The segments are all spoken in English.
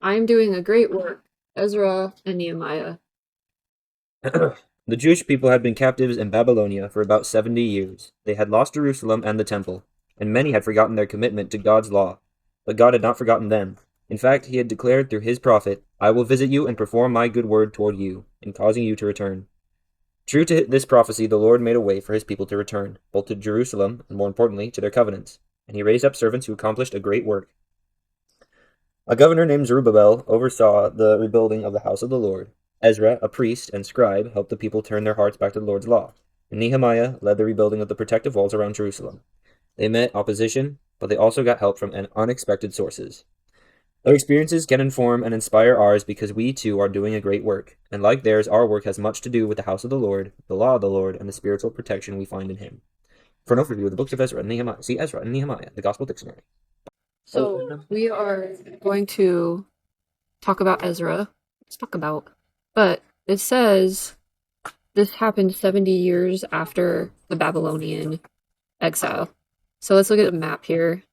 I'm doing a great work. Ezra and Nehemiah. The Jewish people had been captives in Babylonia for about 70 years. They had lost Jerusalem and the temple, and many had forgotten their commitment to God's law. But God had not forgotten them. In fact, he had declared through his prophet, I will visit you and perform my good word toward you, in causing you to return. True to this prophecy, the Lord made a way for his people to return, both to Jerusalem and, more importantly, to their covenants. And he raised up servants who accomplished a great work. A governor named Zerubbabel oversaw the rebuilding of the house of the Lord. Ezra, a priest and scribe, helped the people turn their hearts back to the Lord's law. And Nehemiah led the rebuilding of the protective walls around Jerusalem. They met opposition, but they also got help from unexpected sources. Their experiences can inform and inspire ours because we too are doing a great work. And like theirs, our work has much to do with the house of the Lord, the law of the Lord, and the spiritual protection we find in him. For an overview of the books of Ezra and Nehemiah, see Ezra and Nehemiah, the Gospel Dictionary. So we are going to talk about Ezra. But it says this happened 70 years after the Babylonian exile. So let's look at the map here.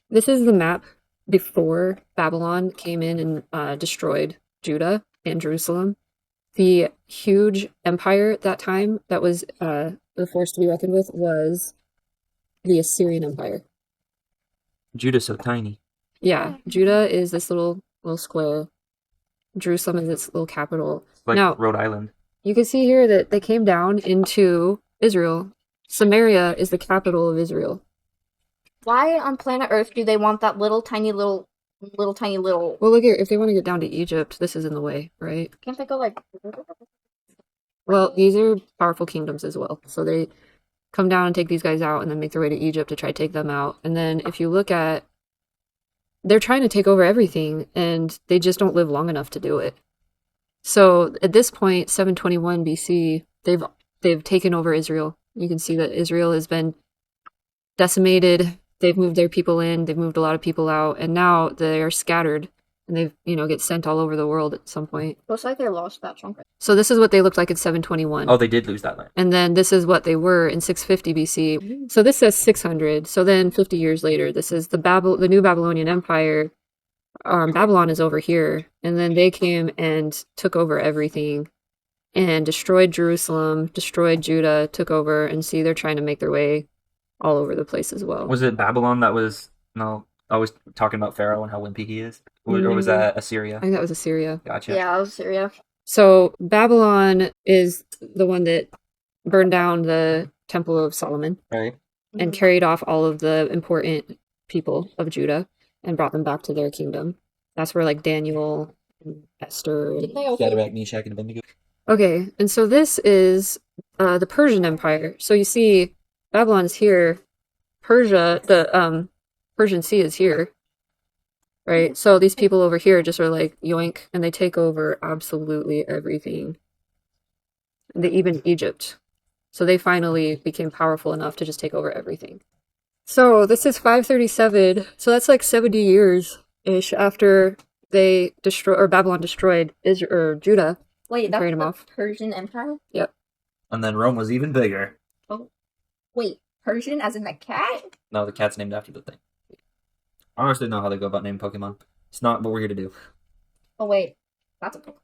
This is the map before Babylon came in and destroyed Judah and Jerusalem. The huge empire at that time that was the force to be reckoned with was the Assyrian Empire. Judah's so tiny. Yeah, Judah is this little square. Jerusalem is its little capital. Like now, Rhode Island. You can see here that they came down into Israel. Samaria is the capital of Israel. Why on planet Earth do they want that little tiny little? Well, look here. If they want to get down to Egypt, this is in the way, right? Can't they go like? Well, these are powerful kingdoms as well. So they come down and take these guys out and then make their way to Egypt to try to take them out. And then if you look at, they're trying to take over everything and they just don't live long enough to do it. So at this point, 721 BC, they've taken over Israel. You can see that Israel has been decimated. They've moved their people in, they've moved a lot of people out, and now they are scattered and they've, get sent all over the world at some point. Looks like they lost that chunk. So this is what they looked like in 721. Oh, they did lose that land. And then this is what they were in 650 BC. So this says 600. So then 50 years later, this is the new Babylonian Empire. Babylon is over here. And then they came and took over everything and destroyed Jerusalem, destroyed Judah, took over, and see, they're trying to make their way all over the place as well. Was it Babylon that was, always talking about Pharaoh and how wimpy he is? Or was that Assyria? I think that was Assyria. Gotcha. Yeah, it was Assyria. So Babylon is the one that burned down the Temple of Solomon. Right. And carried off all of the important people of Judah and brought them back to their kingdom. That's where like Daniel and Esther. Shadrach, Meshach, and Abednego. Okay, and so this is the Persian Empire. So you see, Babylon's here. Persia, the Persian Sea is here. Right? So these people over here just are like yoink, and they take over absolutely everything. Even Egypt. So they finally became powerful enough to just take over everything. So this is 537. So that's like 70 years-ish after Babylon destroyed Judah. Wait, that's carried them the off. Persian Empire? Yep. And then Rome was even bigger. Oh, wait, Persian as in the cat? No, the cat's named after the thing. I honestly know how they go about naming Pokemon. It's not what we're here to do. Oh wait, that's a Pokemon.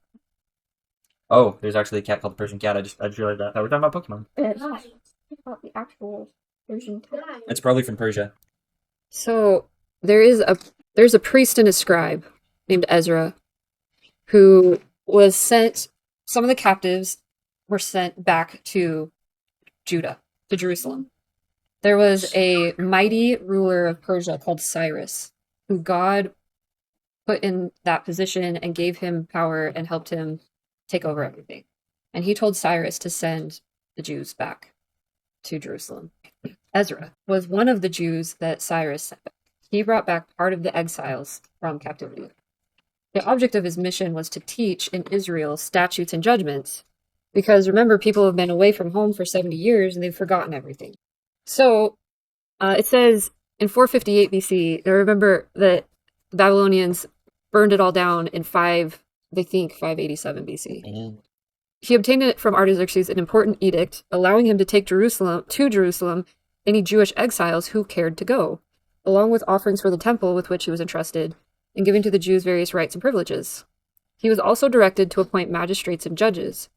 Oh, there's actually a cat called the Persian cat. I just realized that. We're talking about Pokemon. It's not about the actual Persian cat. It's probably from Persia. So there's a priest and a scribe named Ezra who was sent. Some of the captives were sent back to Judah, to Jerusalem. There was a mighty ruler of Persia called Cyrus, who God put in that position and gave him power and helped him take over everything. And he told Cyrus to send the Jews back to Jerusalem. Ezra was one of the Jews that Cyrus sent back. He brought back part of the exiles from captivity. The object of his mission was to teach in Israel statutes and judgments, because remember, people have been away from home for 70 years and they've forgotten everything. So it says in 458 BC, I remember that the Babylonians burned it all down in 587 BC. And He obtained it from Artaxerxes an important edict, allowing him to take to Jerusalem any Jewish exiles who cared to go, along with offerings for the temple with which he was entrusted, and giving to the Jews various rights and privileges. He was also directed to appoint magistrates and judges.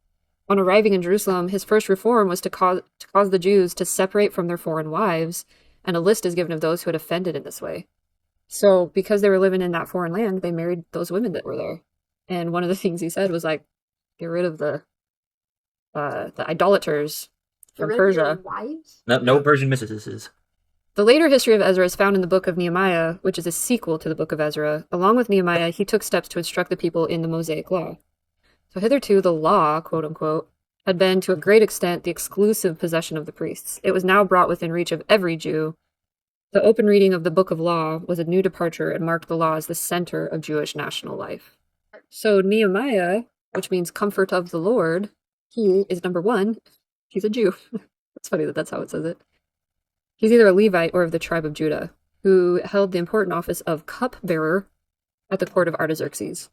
On arriving in Jerusalem, his first reform was to cause the Jews to separate from their foreign wives, and a list is given of those who had offended in this way. So, because they were living in that foreign land, they married those women that were there. And one of the things he said was like, get rid of the idolaters from Persia. Wives? No Persian mistresses. The later history of Ezra is found in the book of Nehemiah, which is a sequel to the book of Ezra. Along with Nehemiah, he took steps to instruct the people in the Mosaic law. So hitherto, the law, quote unquote, had been to a great extent the exclusive possession of the priests. It was now brought within reach of every Jew. The open reading of the book of law was a new departure and marked the law as the center of Jewish national life. So Nehemiah, which means comfort of the Lord, he is number one. He's a Jew. It's funny that that's how it says it. He's either a Levite or of the tribe of Judah, who held the important office of cupbearer at the court of Artaxerxes,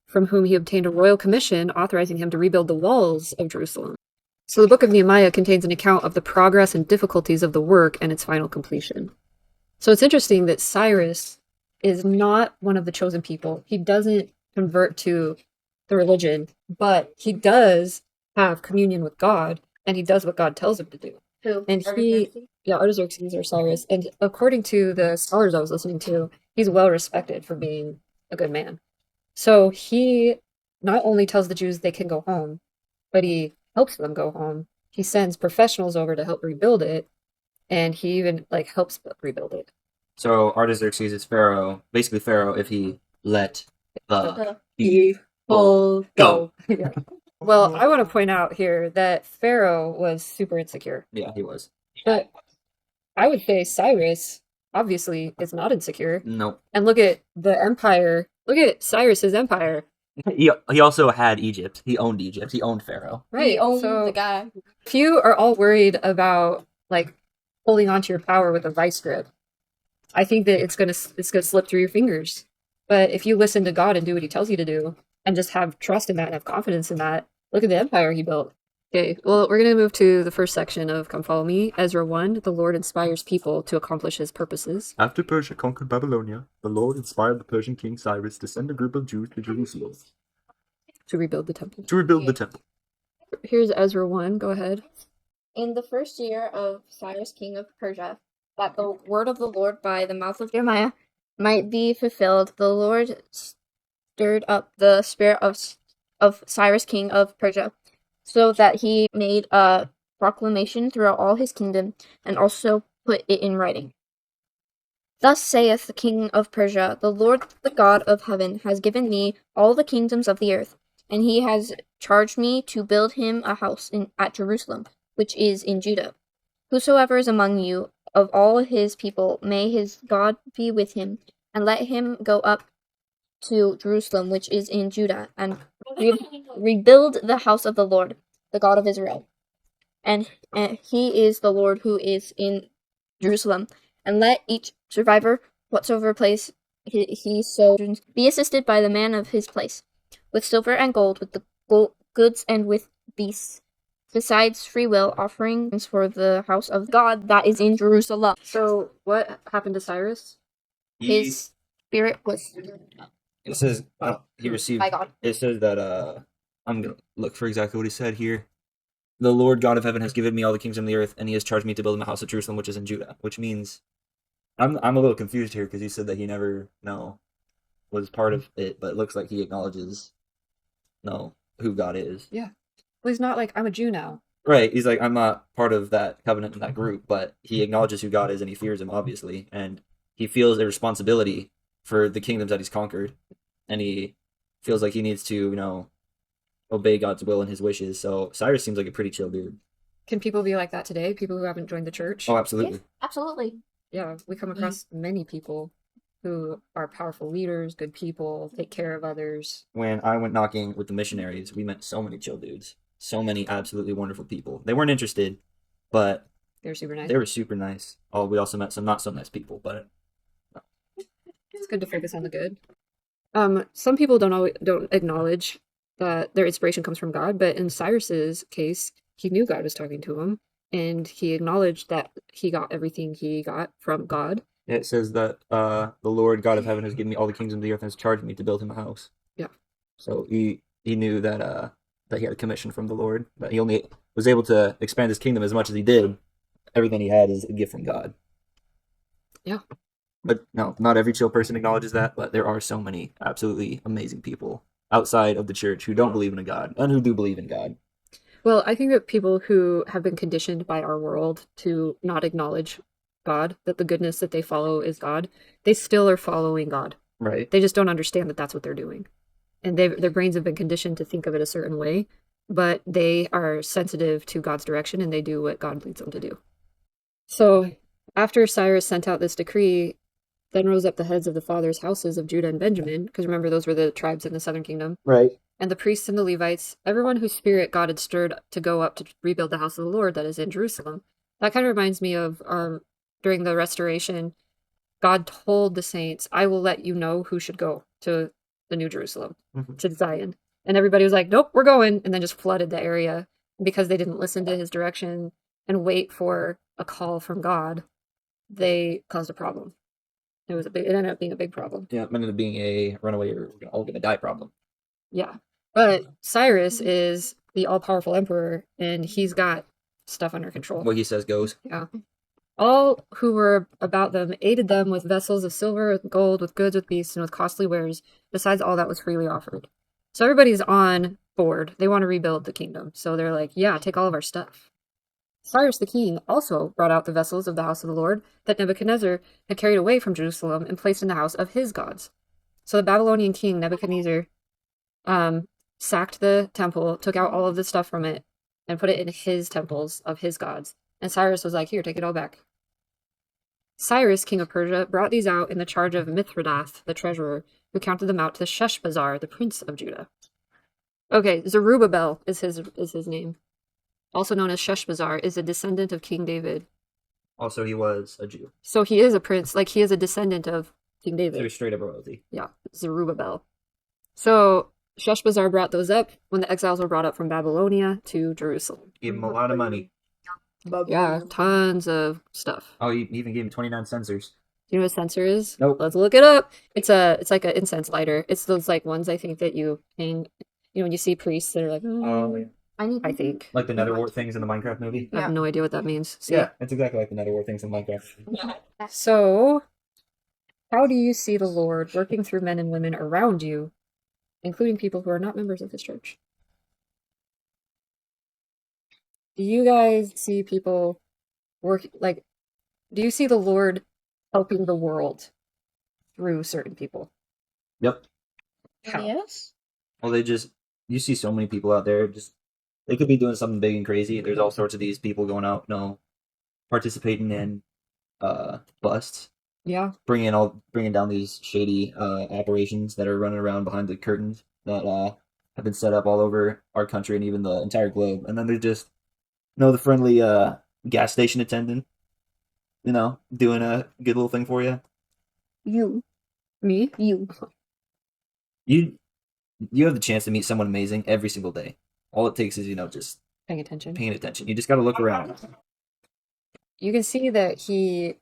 from whom he obtained a royal commission authorizing him to rebuild the walls of Jerusalem. So the book of Nehemiah contains an account of the progress and difficulties of the work and its final completion. So it's interesting that Cyrus is not one of the chosen people. He doesn't convert to the religion, but he does have communion with God, and he does what God tells him to do. Who? And Artaxerxes? Artaxerxes or Cyrus, and according to the scholars I was listening to, he's well respected for being a good man. So he not only tells the Jews they can go home, but he helps them go home. He sends professionals over to help rebuild it, and he even helps rebuild it. So Artaxerxes is Pharaoh, basically Pharaoh, if he let the People go. Yeah. Well, I want to point out here that Pharaoh was super insecure. Yeah, he was. But I would say Cyrus, obviously, is not insecure. Nope. And look at the empire. Look at Cyrus's empire. He also had Egypt. He owned Egypt. He owned Pharaoh. Right. He owned So the guy. if you are all worried about holding onto your power with a vice grip, I think that it's gonna slip through your fingers. But if you listen to God and do what he tells you to do, and just have trust in that and have confidence in that, look at the empire he built. Okay, well, we're going to move to the first section of Come Follow Me. Ezra 1, the Lord inspires people to accomplish his purposes. After Persia conquered Babylonia, the Lord inspired the Persian king Cyrus to send a group of Jews to Jerusalem To rebuild the temple. to rebuild the temple. Here's Ezra 1, go ahead. In the first year of Cyrus, king of Persia, that the word of the Lord by the mouth of Jeremiah might be fulfilled, the Lord stirred up the spirit of Cyrus, king of Persia, so that he made a proclamation throughout all his kingdom, and also put it in writing. Thus saith the king of Persia, the Lord, the God of heaven, has given me all the kingdoms of the earth, and he has charged me to build him a house at Jerusalem, which is in Judah. Whosoever is among you, of all his people, may his God be with him, and let him go up to Jerusalem, which is in Judah, and rebuild the house of the Lord, the God of Israel. And he is the Lord who is in Jerusalem. And let each survivor, whatsoever place he sojourns, be assisted by the man of his place, with silver and gold, with the goods and with beasts, besides free will offerings for the house of God that is in Jerusalem. So, what happened to Cyrus? His spirit was It says he received. by God. It says that I'm gonna look for exactly what he said here. The Lord God of heaven has given me all the kingdoms of the earth, and he has charged me to build him a house at Jerusalem, which is in Judah. Which means, I'm a little confused here because he said that he never was part of it, but it looks like he acknowledges who God is. Yeah. Well, he's not I'm a Jew now. Right. He's like, I'm not part of that covenant in that group, but he acknowledges who God is and he fears him, obviously, and he feels a responsibility for the kingdoms that he's conquered, and he feels like he needs to, obey God's will and his wishes. So Cyrus seems like a pretty chill dude. Can people be like that today? People who haven't joined the church? Oh, absolutely. Yes, absolutely. Yeah, we come across many people who are powerful leaders, good people, take care of others. When I went knocking with the missionaries, we met so many chill dudes. So many absolutely wonderful people. They weren't interested, but They're super nice. they were super nice. Oh, we also met some not so nice people, but It's good to focus on the good. Some people don't acknowledge that their inspiration comes from God, but in Cyrus's case, he knew God was talking to him, and he acknowledged that he got everything he got from God, It says that the Lord God of heaven has given me all the kingdoms of the earth and has charged me to build him a house. Yeah. So he knew that he had a commission from the Lord, but he only was able to expand his kingdom as much as he did. Everything he had is a gift from God. Yeah. But no, not every chill person acknowledges that, but there are so many absolutely amazing people outside of the church who don't believe in a God and who do believe in God. Well, I think that people who have been conditioned by our world to not acknowledge God, that the goodness that they follow is God, they still are following God. Right. They just don't understand that that's what they're doing. And their brains have been conditioned to think of it a certain way, but they are sensitive to God's direction and they do what God leads them to do. So after Cyrus sent out this decree, then rose up the heads of the fathers' houses of Judah and Benjamin, because remember, those were the tribes in the southern kingdom, Right. and the priests and the Levites, everyone whose spirit God had stirred to go up to rebuild the house of the Lord that is in Jerusalem. That kind of reminds me of during the restoration, God told the saints, I will let you know who should go to the New Jerusalem, to Zion. And everybody was like, nope, we're going. And then just flooded the area because they didn't listen to his direction and wait for a call from God. They caused a problem. It ended up being a big problem. Yeah, it ended up being a runaway or we're all gonna die problem. Yeah. But Cyrus is the all-powerful emperor, and he's got stuff under control. What he says goes. Yeah. All who were about them aided them with vessels of silver, with gold, with goods, with beasts, and with costly wares, besides all that was freely offered. So everybody's on board. They want to rebuild the kingdom. So they're like, yeah, take all of our stuff. Cyrus the king also brought out the vessels of the house of the Lord that Nebuchadnezzar had carried away from Jerusalem and placed in the house of his gods. So the Babylonian king Nebuchadnezzar sacked the temple, took out all of the stuff from it, and put it in his temples of his gods. And Cyrus was like, here, take it all back. Cyrus, king of Persia, brought these out in the charge of Mithridath, the treasurer, who counted them out to Sheshbazzar, the prince of Judah. Okay, Zerubbabel is his name. Also known as Sheshbazzar, is a descendant of King David. Also, he was a Jew. So he is a prince, like he is a descendant of King David. So he's straight up royalty. Yeah, Zerubbabel. So Sheshbazzar brought those up when the exiles were brought up from Babylonia to Jerusalem. Gave him a lot of money. Yeah, tons of stuff. Oh, he even gave him 29 censers. Do you know what a censer is? Nope. Let's look it up. It's like an incense lighter. It's those like ones I think that you hang. You know, when you see priests that are like, Yeah. I think. Like the Netherwart things in the Minecraft movie? I have no idea what that means. See? Yeah, it's exactly like the Netherwart things in Minecraft. So, how do you see the Lord working through men and women around you, including people who are not members of his church? Do you guys see people do you see the Lord helping the world through certain people? Yep. How? Yes. Well, you see so many people out there, they could be doing something big and crazy. There's all sorts of these people going out, participating in busts, Yeah. bringing down these shady operations that are running around behind the curtains that have been set up all over our country and even the entire globe. And then there's just the friendly gas station attendant, doing a good little thing for you. You. Me? You. You have the chance to meet someone amazing every single day. All it takes is just Paying attention. paying attention. You just got to look around. You can see that he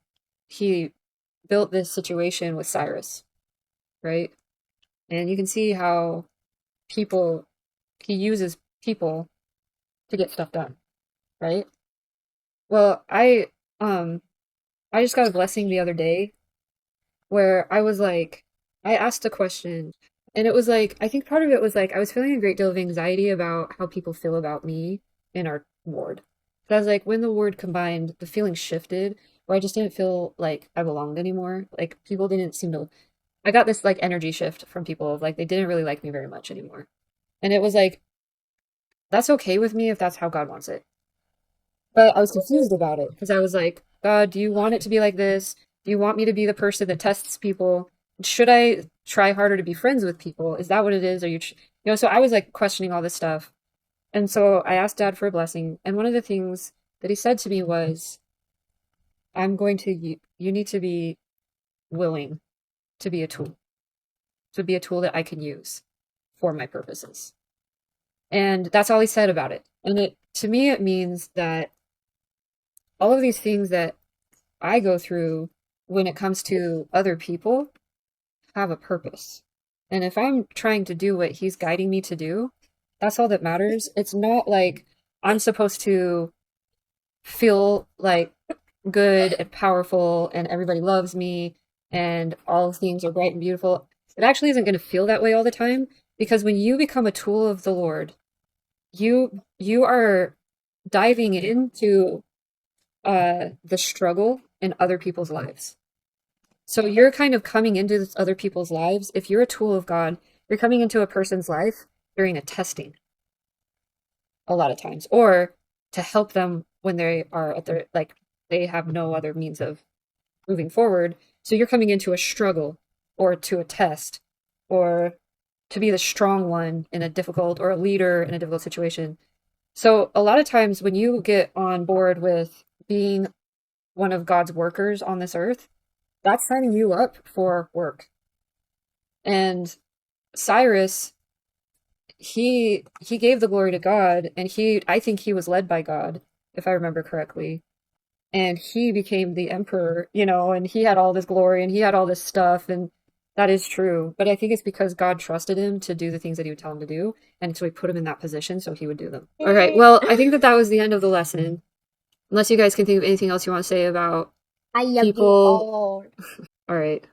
built this situation with Cyrus, right? And you can see how he uses people to get stuff done, right? Well, I just got a blessing the other day where I was like, I asked a question, and it was like, I think part of it was like, I was feeling a great deal of anxiety about how people feel about me in our ward. So I was like, when the ward combined, the feeling shifted, where I just didn't feel like I belonged anymore. Like, people didn't seem to, I got this like energy shift from people of like, they didn't really like me very much anymore. And it was like, that's okay with me if that's how God wants it. But I was confused about it because I was like, God, do you want it to be like this? Do you want me to be the person that tests people? Should I try harder to be friends with people? Is that what it is? Are so I was like questioning all this stuff. And so I asked Dad for a blessing. And one of the things that he said to me was, you need to be willing to be a tool that I can use for my purposes. And that's all he said about it. And to me, it means that all of these things that I go through when it comes to other people, have a purpose. And if I'm trying to do what he's guiding me to do, that's all that matters. It's not like I'm supposed to feel like good and powerful and everybody loves me and all things are bright and beautiful. It actually isn't going to feel that way all the time, because when you become a tool of the Lord, you are diving into the struggle in other people's lives. So you're kind of coming into this other people's lives. If you're a tool of God, you're coming into a person's life during a testing a lot of times, or to help them when they are at their, like, they have no other means of moving forward. So you're coming into a struggle or to a test or to be the strong one in a difficult, or a leader in a difficult situation. So a lot of times when you get on board with being one of God's workers on this earth, that's signing you up for work. And Cyrus, he gave the glory to God, and I think he was led by God, if I remember correctly. And he became the emperor, and he had all this glory and he had all this stuff, and that is true. But I think it's because God trusted him to do the things that he would tell him to do, and so he put him in that position so he would do them. All right, well, I think that was the end of the lesson. Unless you guys can think of anything else you want to say about I love people. you all. All right.